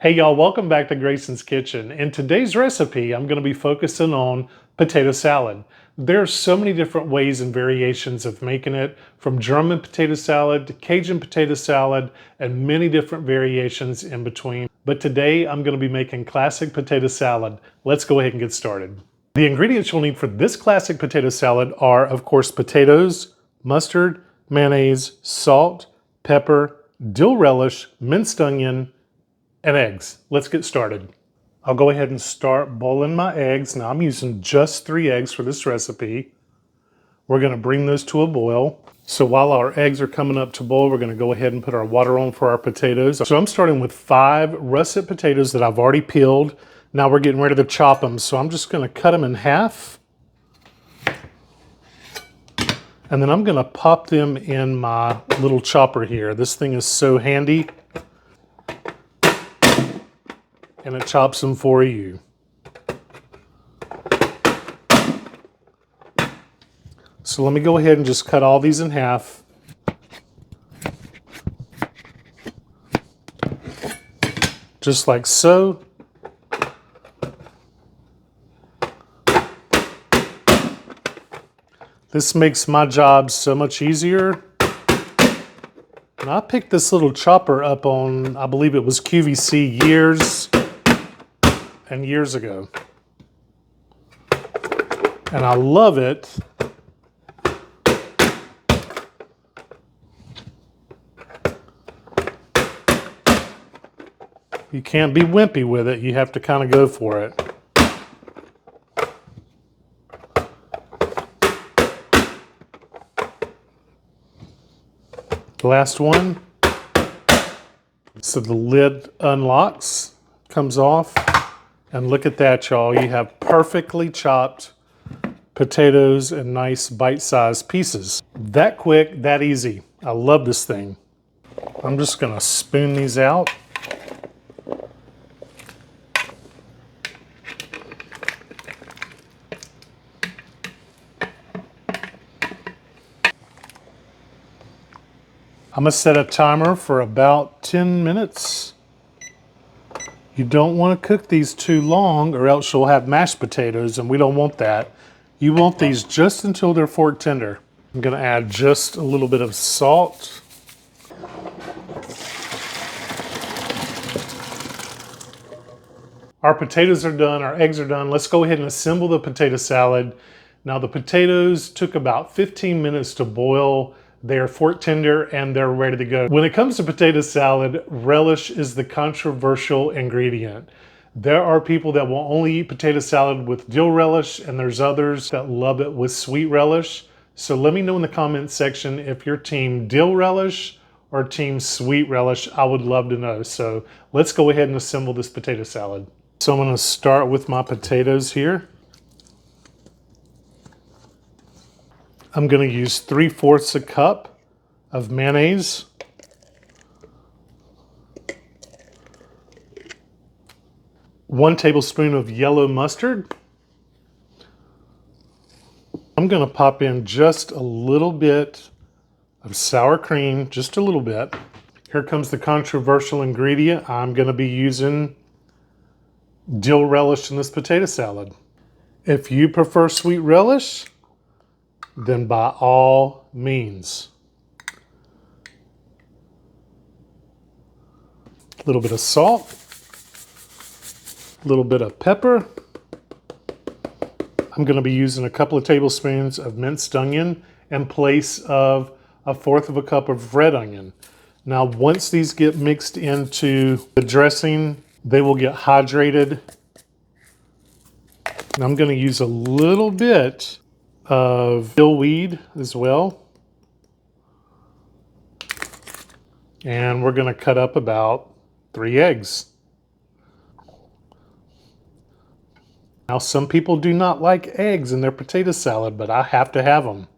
Hey y'all, welcome back to Grayson's Kitchen. In today's recipe, I'm going to be focusing on potato salad. There are so many different ways and variations of making it, from German potato salad to Cajun potato salad, and many different variations in between. But today, I'm going to be making classic potato salad. Let's go ahead and get started. The ingredients you'll need for this classic potato salad are, of course, potatoes, mustard, mayonnaise, salt, pepper, dill relish, minced onion, and eggs. Let's get started. I'll go ahead and start boiling my eggs. Now I'm using just 3 eggs for this recipe. We're going to bring those to a boil. So while our eggs are coming up to boil, we're going to go ahead and put our water on for our potatoes. So I'm starting with 5 russet potatoes that I've already peeled. Now we're getting ready to chop them. So I'm just going to cut them in half. And then I'm going to pop them in my little chopper here. This thing is so handy. And it chops them for you. So let me go ahead and just cut all these in half. Just like so. This makes my job so much easier. And I picked this little chopper up on, I believe it was QVC years and years ago. And I love it. You can't be wimpy with it. You have to kind of go for it. The last one. So the lid unlocks, comes off. And look at that, y'all. You have perfectly chopped potatoes in nice bite-sized pieces. That quick, that easy. I love this thing. I'm just gonna spoon these out. I'm gonna set a timer for about 10 minutes. You don't want to cook these too long or else you'll have mashed potatoes, and we don't want that. You want these just until they're fork tender. I'm gonna add just a little bit of salt. Our potatoes are done, our eggs are done. Let's go ahead and assemble the potato salad. Now the potatoes took about 15 minutes to boil. They're fork tender and they're ready to go. When it comes to potato salad, relish is the controversial ingredient. There are people that will only eat potato salad with dill relish, and there's others that love it with sweet relish. So let me know in the comments section if you're team dill relish or team sweet relish. I would love to know. So let's go ahead and assemble this potato salad. So I'm going to start with my potatoes here. I'm going to use 3/4 a cup of mayonnaise. One tablespoon of yellow mustard. I'm going to pop in just a little bit of sour cream, just a little bit. Here comes the controversial ingredient. I'm going to be using dill relish in this potato salad. If you prefer sweet relish, then by all means. A little bit of salt, a little bit of pepper. I'm going to be using a couple of tablespoons of minced onion in place of 1/4 cup of red onion. Now, once these get mixed into the dressing, they will get hydrated. And I'm going to use a little bit of dill weed as well. And we're going to cut up about 3 eggs. Now, some people do not like eggs in their potato salad, but I have to have them.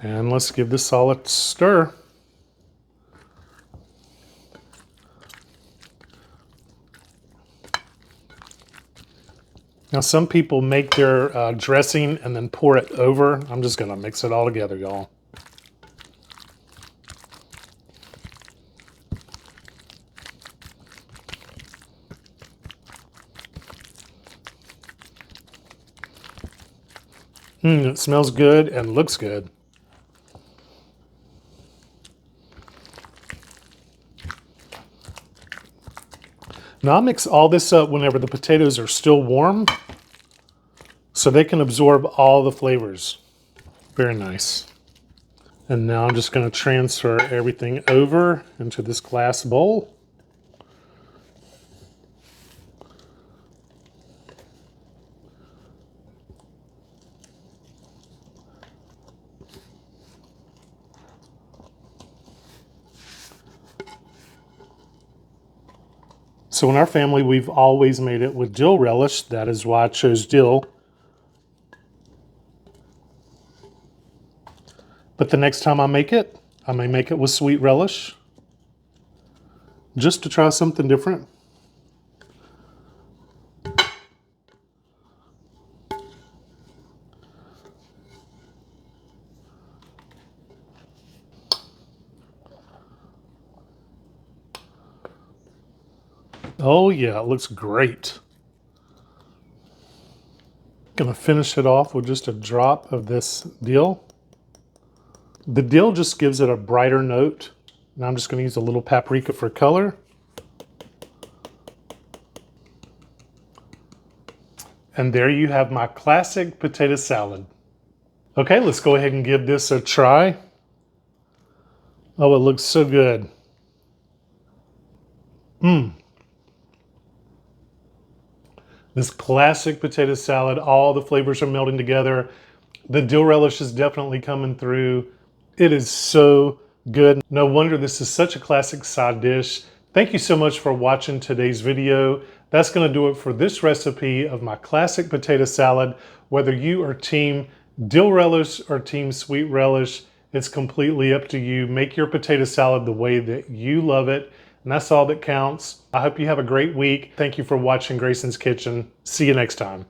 And let's give this all a stir. Now some people make their dressing and then pour it over. I'm just gonna mix it all together, y'all. It smells good and looks good. Now I'll mix all this up whenever the potatoes are still warm so they can absorb all the flavors. Very nice. And now I'm just going to transfer everything over into this glass bowl. So in our family, we've always made it with dill relish. That is why I chose dill. But the next time I make it, I may make it with sweet relish, just to try something different. Oh yeah, it looks great. Gonna finish it off with just a drop of this dill. The dill just gives it a brighter note. Now I'm just gonna use a little paprika for color. And there you have my classic potato salad. Okay, let's go ahead and give this a try. Oh, it looks so good. This classic potato salad, all the flavors are melting together. The dill relish is definitely coming through. It is so good. No wonder this is such a classic side dish. Thank you so much for watching today's video. That's gonna do it for this recipe of my classic potato salad. Whether you are team dill relish or team sweet relish, it's completely up to you. Make your potato salad the way that you love it. And that's all that counts. I hope you have a great week. Thank you for watching Grayson's Kitchen. See you next time.